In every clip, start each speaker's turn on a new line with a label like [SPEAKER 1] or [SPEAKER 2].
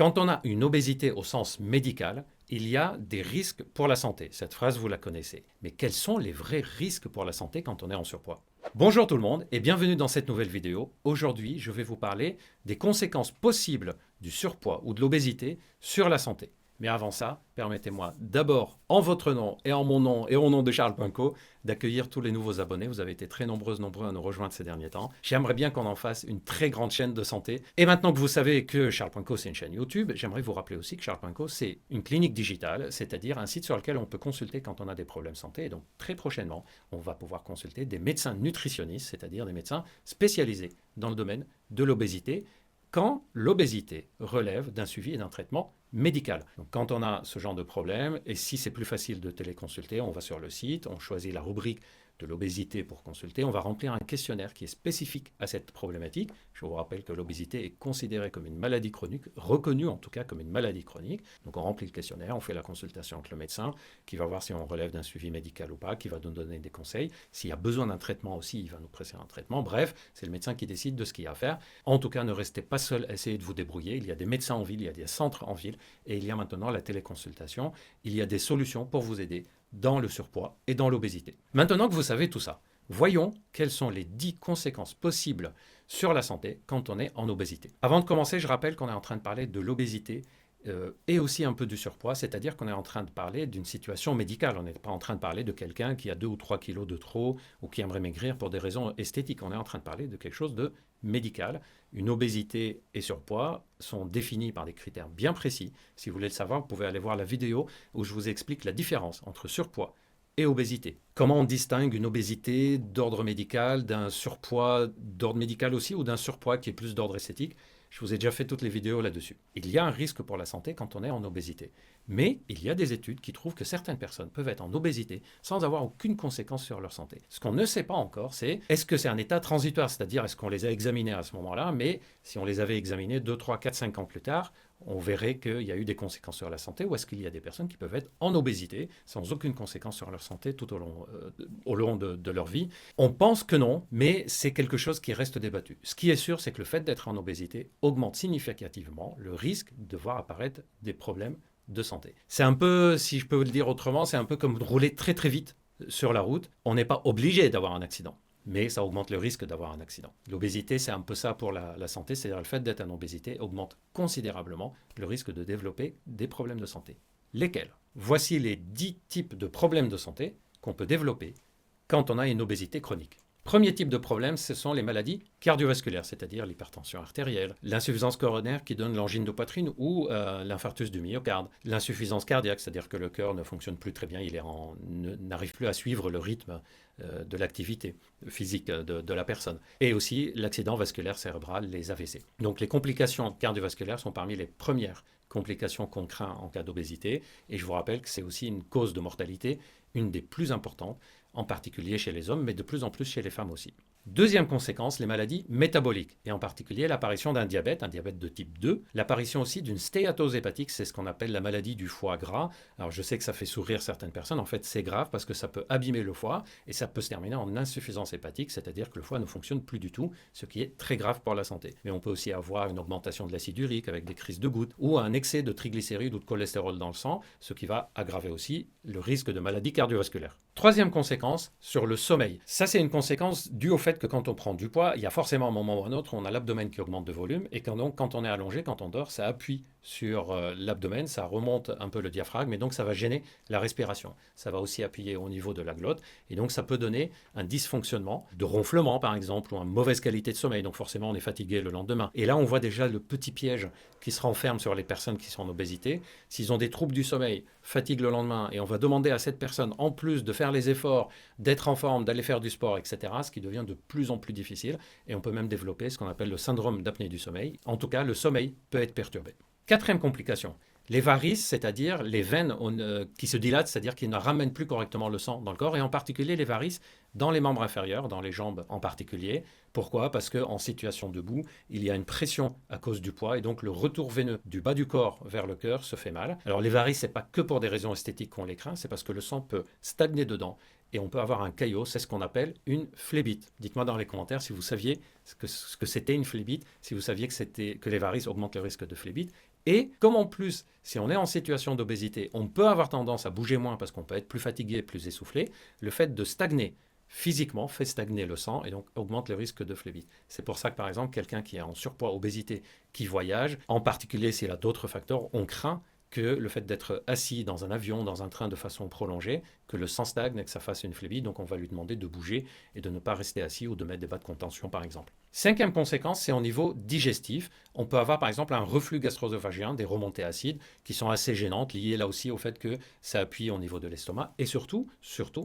[SPEAKER 1] Quand on a une obésité au sens médical, il y a des risques pour la santé. Cette phrase, vous la connaissez. Mais quels sont les vrais risques pour la santé quand on est en surpoids? Bonjour tout le monde et bienvenue dans cette nouvelle vidéo. Aujourd'hui, je vais vous parler des conséquences possibles du surpoids ou de l'obésité sur la santé. Mais avant ça, permettez-moi d'abord, en votre nom et en mon nom et au nom de Charles Pinco, d'accueillir tous les nouveaux abonnés. Vous avez été très nombreux à nous rejoindre ces derniers temps. J'aimerais bien qu'on en fasse une très grande chaîne de santé. Et maintenant que vous savez que Charles Pinco, c'est une chaîne YouTube, j'aimerais vous rappeler aussi que Charles Pinco, c'est une clinique digitale, c'est-à-dire un site sur lequel on peut consulter quand on a des problèmes de santé. Et donc, très prochainement, on va pouvoir consulter des médecins nutritionnistes, c'est-à-dire des médecins spécialisés dans le domaine de l'obésité, quand l'obésité relève d'un suivi et d'un traitement médical. Donc, quand on a ce genre de problème, et si c'est plus facile de téléconsulter, on va sur le site, on choisit la rubrique de l'obésité pour consulter, on va remplir un questionnaire qui est spécifique à cette problématique. Je vous rappelle que l'obésité est considérée comme une maladie chronique, reconnue en tout cas comme une maladie chronique. Donc on remplit le questionnaire, on fait la consultation avec le médecin qui va voir si on relève d'un suivi médical ou pas, qui va nous donner des conseils. S'il y a besoin d'un traitement aussi, il va nous prescrire un traitement. Bref, c'est le médecin qui décide de ce qu'il y a à faire. En tout cas, ne restez pas seul, essayez de vous débrouiller. Il y a des médecins en ville, il y a des centres en ville et il y a maintenant la téléconsultation. Il y a des solutions pour vous aider dans le surpoids et dans l'obésité. Maintenant que vous savez tout ça, voyons quelles sont les 10 conséquences possibles sur la santé quand on est en obésité. Avant de commencer, je rappelle qu'on est en train de parler de l'obésité et aussi un peu du surpoids, c'est-à-dire qu'on est en train de parler d'une situation médicale. On n'est pas en train de parler de quelqu'un qui a 2 ou 3 kilos de trop ou qui aimerait maigrir pour des raisons esthétiques. On est en train de parler de quelque chose de médical. Une obésité et surpoids sont définis par des critères bien précis. Si vous voulez le savoir, vous pouvez aller voir la vidéo où je vous explique la différence entre surpoids et obésité. Comment on distingue une obésité d'ordre médical d'un surpoids d'ordre médical aussi ou d'un surpoids qui est plus d'ordre esthétique. Je vous ai déjà fait toutes les vidéos là-dessus. Il y a un risque pour la santé quand on est en obésité. Mais il y a des études qui trouvent que certaines personnes peuvent être en obésité sans avoir aucune conséquence sur leur santé. Ce qu'on ne sait pas encore, c'est est-ce que c'est un état transitoire, c'est-à-dire est-ce qu'on les a examinés à ce moment-là, mais si on les avait examinés 2, 3, 4, 5 ans plus tard, on verrait qu'il y a eu des conséquences sur la santé, ou est-ce qu'il y a des personnes qui peuvent être en obésité sans aucune conséquence sur leur santé tout au long de leur vie. On pense que non, mais c'est quelque chose qui reste débattu. Ce qui est sûr, c'est que le fait d'être en obésité augmente significativement le risque de voir apparaître des problèmes de santé. C'est un peu, si je peux le dire autrement, c'est un peu comme rouler très très vite sur la route. On n'est pas obligé d'avoir un accident, mais ça augmente le risque d'avoir un accident. L'obésité, c'est un peu ça pour la santé, c'est-à-dire le fait d'être en obésité augmente considérablement le risque de développer des problèmes de santé. Lesquels? Voici les 10 types de problèmes de santé qu'on peut développer quand on a une obésité chronique. Premier type de problème, ce sont les maladies cardiovasculaires, c'est-à-dire l'hypertension artérielle, l'insuffisance coronaire qui donne l'angine de poitrine ou l'infarctus du myocarde, l'insuffisance cardiaque, c'est-à-dire que le cœur ne fonctionne plus très bien, n'arrive plus à suivre le rythme de l'activité physique de la personne, et aussi l'accident vasculaire cérébral, les AVC. Donc les complications cardiovasculaires sont parmi les premières complications qu'on craint en cas d'obésité, et je vous rappelle que c'est aussi une cause de mortalité, une des plus importantes, en particulier chez les hommes, mais de plus en plus chez les femmes aussi. Deuxième conséquence, les maladies métaboliques, et en particulier l'apparition d'un diabète, un diabète de type 2, l'apparition aussi d'une stéatose hépatique, c'est ce qu'on appelle la maladie du foie gras. Alors je sais que ça fait sourire certaines personnes, en fait c'est grave parce que ça peut abîmer le foie, et ça peut se terminer en insuffisance hépatique, c'est-à-dire que le foie ne fonctionne plus du tout, ce qui est très grave pour la santé. Mais on peut aussi avoir une augmentation de l'acide urique avec des crises de gouttes, ou un excès de triglycérides ou de cholestérol dans le sang, ce qui va aggraver aussi le risque de maladie cardiovasculaire. Troisième conséquence, sur le sommeil. Ça, c'est une conséquence due au fait que quand on prend du poids, il y a forcément un moment ou un autre où on a l'abdomen qui augmente de volume et quand on est allongé, quand on dort, ça appuie sur l'abdomen, ça remonte un peu le diaphragme et donc ça va gêner la respiration. Ça va aussi appuyer au niveau de la glotte et donc ça peut donner un dysfonctionnement de ronflement par exemple ou une mauvaise qualité de sommeil. Donc forcément, on est fatigué le lendemain. Et là, on voit déjà le petit piège qui se renferme sur les personnes qui sont en obésité. S'ils ont des troubles du sommeil, fatigue le lendemain et on va demander à cette personne en plus de faire les efforts, d'être en forme, d'aller faire du sport, etc., ce qui devient de plus en plus difficile et on peut même développer ce qu'on appelle le syndrome d'apnée du sommeil. En tout cas, le sommeil peut être perturbé. Quatrième complication, les varices, c'est-à-dire les veines qui se dilatent, c'est-à-dire qui ne ramènent plus correctement le sang dans le corps, et en particulier les varices dans les membres inférieurs, dans les jambes en particulier. Pourquoi? Parce qu'en situation debout, il y a une pression à cause du poids, et donc le retour veineux du bas du corps vers le cœur se fait mal. Alors les varices, ce n'est pas que pour des raisons esthétiques qu'on les craint, c'est parce que le sang peut stagner dedans, et on peut avoir un caillot, c'est ce qu'on appelle une phlébite. Dites-moi dans les commentaires si vous saviez ce que c'était une phlébite, si vous saviez que les varices augmentent le risque de phlébite, Et comme en plus, si on est en situation d'obésité, on peut avoir tendance à bouger moins parce qu'on peut être plus fatigué, plus essoufflé, le fait de stagner physiquement fait stagner le sang et donc augmente le risque de phlébite. C'est pour ça que par exemple, quelqu'un qui est en surpoids, obésité, qui voyage, en particulier s'il a d'autres facteurs, on craint que le fait d'être assis dans un avion, dans un train de façon prolongée, que le sang stagne et que ça fasse une phlébite, donc on va lui demander de bouger et de ne pas rester assis ou de mettre des bas de contention par exemple. Cinquième conséquence, c'est au niveau digestif. On peut avoir par exemple un reflux gastro-œsophagien, des remontées acides qui sont assez gênantes, liées là aussi au fait que ça appuie au niveau de l'estomac. Et surtout,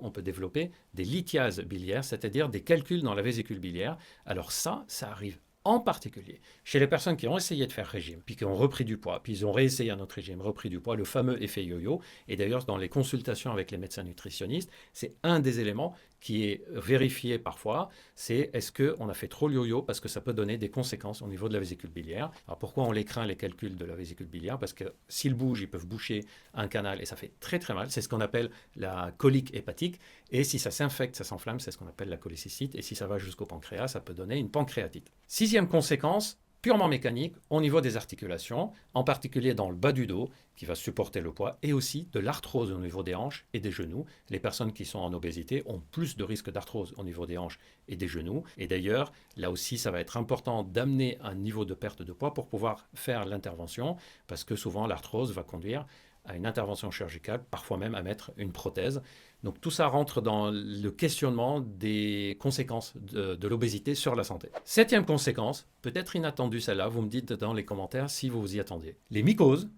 [SPEAKER 1] on peut développer des lithiases biliaires, c'est-à-dire des calculs dans la vésicule biliaire. Alors ça arrive en particulier chez les personnes qui ont essayé de faire régime, puis qui ont repris du poids, puis ils ont réessayé un autre régime, repris du poids, le fameux effet yo-yo. Et d'ailleurs, dans les consultations avec les médecins nutritionnistes, c'est un des éléments qui est vérifié parfois, c'est est-ce qu'on a fait trop le yo-yo parce que ça peut donner des conséquences au niveau de la vésicule biliaire. Alors pourquoi on les craint, les calculs de la vésicule biliaire? Parce que s'ils bougent, ils peuvent boucher un canal et ça fait très très mal. C'est ce qu'on appelle la colique hépatique. Et si ça s'infecte, ça s'enflamme, c'est ce qu'on appelle la cholécystite. Et si ça va jusqu'au pancréas, ça peut donner une pancréatite. Sixième conséquence, purement mécanique, au niveau des articulations, en particulier dans le bas du dos, qui va supporter le poids, et aussi de l'arthrose au niveau des hanches et des genoux. Les personnes qui sont en obésité ont plus de risque d'arthrose au niveau des hanches et des genoux. Et d'ailleurs, là aussi, ça va être important d'amener un niveau de perte de poids pour pouvoir faire l'intervention, parce que souvent l'arthrose va conduire à une intervention chirurgicale, parfois même à mettre une prothèse. Donc tout ça rentre dans le questionnement des conséquences de l'obésité sur la santé. Septième conséquence, peut-être inattendue celle-là, vous me dites dans les commentaires si vous vous y attendiez. Les mycoses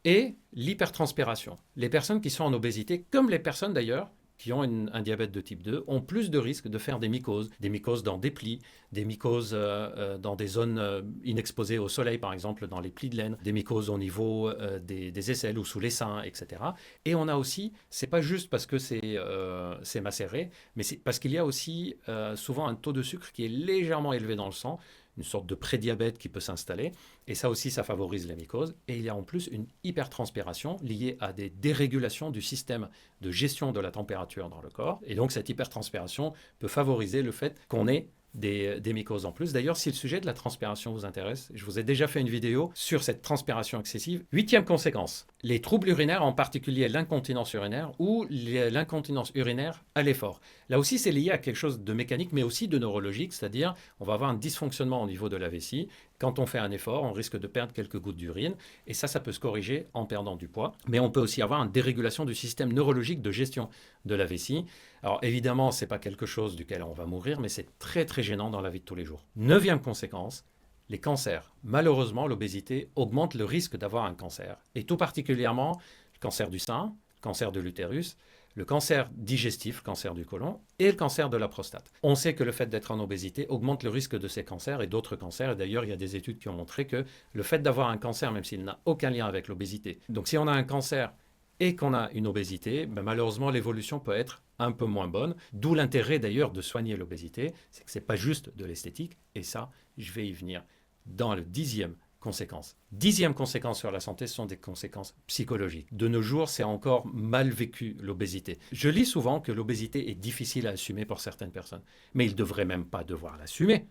[SPEAKER 1] et l'hypertranspiration. Les personnes qui sont en obésité, comme les personnes d'ailleurs qui ont un diabète de type 2, ont plus de risques de faire des mycoses dans des plis, des mycoses dans des zones inexposées au soleil, par exemple dans les plis de laine, des mycoses au niveau des aisselles ou sous les seins, etc. Et on a aussi, c'est pas juste parce que c'est macéré, mais c'est parce qu'il y a aussi souvent un taux de sucre qui est légèrement élevé dans le sang, une sorte de prédiabète qui peut s'installer. Et ça aussi, ça favorise la mycose. Et il y a en plus une hypertranspiration liée à des dérégulations du système de gestion de la température dans le corps. Et donc, cette hypertranspiration peut favoriser le fait qu'on ait des mycoses en plus. D'ailleurs, si le sujet de la transpiration vous intéresse, je vous ai déjà fait une vidéo sur cette transpiration excessive. Huitième conséquence, les troubles urinaires, en particulier l'incontinence urinaire ou l'incontinence urinaire à l'effort. Là aussi, c'est lié à quelque chose de mécanique, mais aussi de neurologique, c'est-à-dire on va avoir un dysfonctionnement au niveau de la vessie. Quand on fait un effort, on risque de perdre quelques gouttes d'urine, et ça peut se corriger en perdant du poids. Mais on peut aussi avoir une dérégulation du système neurologique de gestion de la vessie. Alors évidemment, ce n'est pas quelque chose duquel on va mourir, mais c'est très très gênant dans la vie de tous les jours. Neuvième conséquence, les cancers. Malheureusement, l'obésité augmente le risque d'avoir un cancer, et tout particulièrement le cancer du sein, le cancer de l'utérus, le cancer digestif, le cancer du côlon, et le cancer de la prostate. On sait que le fait d'être en obésité augmente le risque de ces cancers et d'autres cancers. Et d'ailleurs, il y a des études qui ont montré que le fait d'avoir un cancer, même s'il n'a aucun lien avec l'obésité, donc si on a un cancer et qu'on a une obésité, malheureusement, l'évolution peut être un peu moins bonne. D'où l'intérêt d'ailleurs de soigner l'obésité, c'est que ce n'est pas juste de l'esthétique. Et ça, je vais y venir dans le dixième conséquence. Dixième conséquence sur la santé, ce sont des conséquences psychologiques. De nos jours, c'est encore mal vécu l'obésité. Je lis souvent que l'obésité est difficile à assumer pour certaines personnes, mais ils ne devraient même pas devoir l'assumer.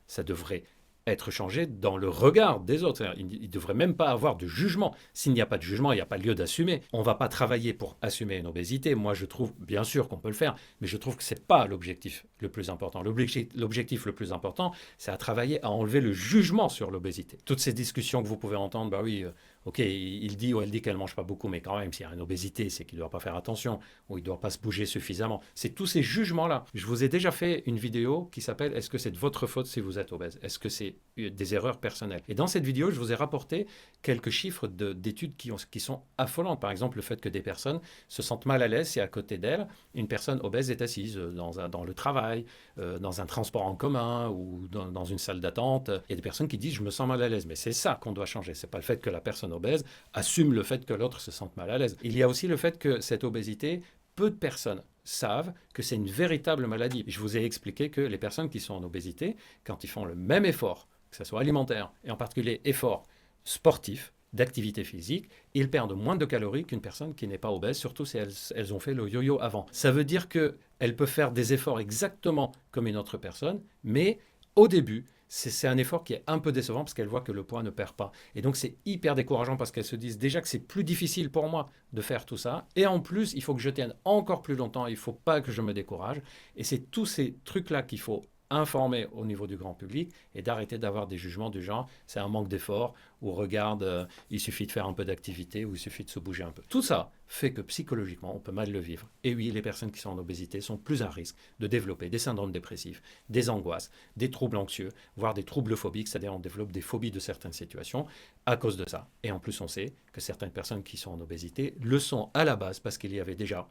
[SPEAKER 1] Ça devrait être changé dans le regard des autres. Il ne devrait même pas avoir de jugement. S'il n'y a pas de jugement, il n'y a pas lieu d'assumer. On ne va pas travailler pour assumer une obésité. Moi, je trouve, bien sûr qu'on peut le faire, mais je trouve que ce n'est pas l'objectif le plus important. L'objectif le plus important, c'est à travailler à enlever le jugement sur l'obésité. Toutes ces discussions que vous pouvez entendre, bah oui, ok, il dit ou elle dit qu'elle ne mange pas beaucoup, mais quand même, s'il y a une obésité, c'est qu'il ne doit pas faire attention ou il ne doit pas se bouger suffisamment. C'est tous ces jugements-là. Je vous ai déjà fait une vidéo qui s'appelle « Est-ce que c'est de votre faute si vous êtes obèse ?» Est-ce que c'est des erreurs personnelles? Et dans cette vidéo, je vous ai rapporté quelques chiffres d'études qui sont affolantes. Par exemple, le fait que des personnes se sentent mal à l'aise si à côté d'elles, une personne obèse est assise dans le travail, dans un transport en commun ou dans une salle d'attente. Il y a des personnes qui disent « je me sens mal à l'aise ». Mais c'est ça qu'on doit changer. Ce n'est pas le fait que la personne obèse assume le fait que l'autre se sente mal à l'aise. Il y a aussi le fait que cette obésité, peu de personnes savent que c'est une véritable maladie. Je vous ai expliqué que les personnes qui sont en obésité, quand ils font le même effort, que ce soit alimentaire et en particulier effort sportif, d'activité physique, ils perdent moins de calories qu'une personne qui n'est pas obèse, surtout si elles ont fait le yo-yo avant. Ça veut dire qu'elles peuvent faire des efforts exactement comme une autre personne, mais au début, c'est un effort qui est un peu décevant parce qu'elles voient que le poids ne perd pas. Et donc c'est hyper décourageant parce qu'elles se disent déjà que c'est plus difficile pour moi de faire tout ça. Et en plus, il faut que je tienne encore plus longtemps, il ne faut pas que je me décourage. Et c'est tous ces trucs-là qu'il faut informer au niveau du grand public et d'arrêter d'avoir des jugements du genre c'est un manque d'effort ou regarde il suffit de faire un peu d'activité ou il suffit de se bouger un peu. Tout ça fait que psychologiquement on peut mal le vivre. Et oui, les personnes qui sont en obésité sont plus à risque de développer des syndromes dépressifs, des angoisses, des troubles anxieux, voire des troubles phobiques, c'est-à-dire on développe des phobies de certaines situations à cause de ça. Et en plus on sait que certaines personnes qui sont en obésité le sont à la base parce qu'il y avait déjà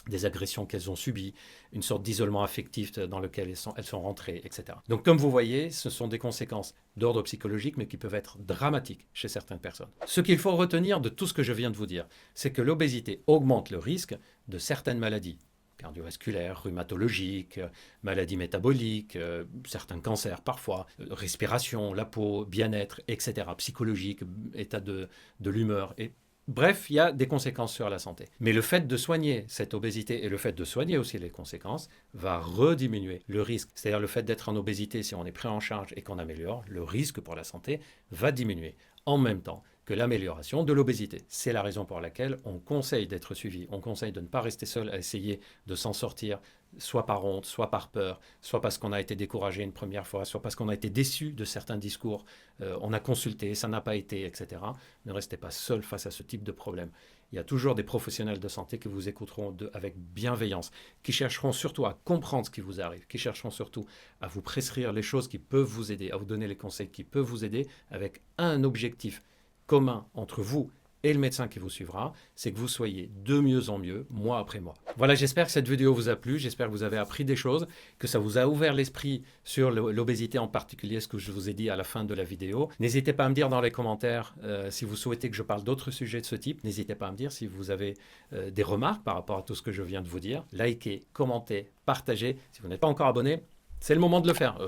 [SPEAKER 1] des agressions qu'elles ont subies, une sorte d'isolement affectif dans lequel elles sont rentrées, etc. Donc comme vous voyez, ce sont des conséquences d'ordre psychologique, mais qui peuvent être dramatiques chez certaines personnes. Ce qu'il faut retenir de tout ce que je viens de vous dire, c'est que l'obésité augmente le risque de certaines maladies cardiovasculaires, rhumatologiques, maladies métaboliques, certains cancers parfois, respiration, la peau, bien-être, etc., psychologique, état de l'humeur, et bref, il y a des conséquences sur la santé. Mais le fait de soigner cette obésité et le fait de soigner aussi les conséquences va rediminuer le risque. C'est-à-dire le fait d'être en obésité, si on est pris en charge et qu'on améliore, le risque pour la santé va diminuer en même temps que l'amélioration de l'obésité. C'est la raison pour laquelle on conseille d'être suivi, on conseille de ne pas rester seul à essayer de s'en sortir, soit par honte, soit par peur, soit parce qu'on a été découragé une première fois, soit parce qu'on a été déçu de certains discours, on a consulté, ça n'a pas été, etc. Ne restez pas seul face à ce type de problème. Il y a toujours des professionnels de santé qui vous écouteront avec bienveillance, qui chercheront surtout à comprendre ce qui vous arrive, qui chercheront surtout à vous prescrire les choses qui peuvent vous aider, à vous donner les conseils qui peuvent vous aider avec un objectif commun entre vous et le médecin qui vous suivra, c'est que vous soyez de mieux en mieux, mois après mois. Voilà, j'espère que cette vidéo vous a plu, j'espère que vous avez appris des choses, que ça vous a ouvert l'esprit sur l'obésité en particulier, ce que je vous ai dit à la fin de la vidéo. N'hésitez pas à me dire dans les commentaires si vous souhaitez que je parle d'autres sujets de ce type. N'hésitez pas à me dire si vous avez des remarques par rapport à tout ce que je viens de vous dire. Likez, commentez, partagez. Si vous n'êtes pas encore abonné, c'est le moment de le faire.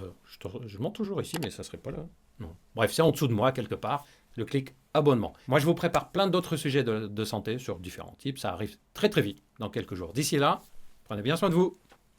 [SPEAKER 1] Je monte toujours ici, mais ça ne serait pas là. Non. Bref, c'est en dessous de moi quelque part. Le clic abonnement. Moi, je vous prépare plein d'autres sujets de santé sur différents types. Ça arrive très très vite, dans quelques jours. D'ici là, prenez bien soin de vous.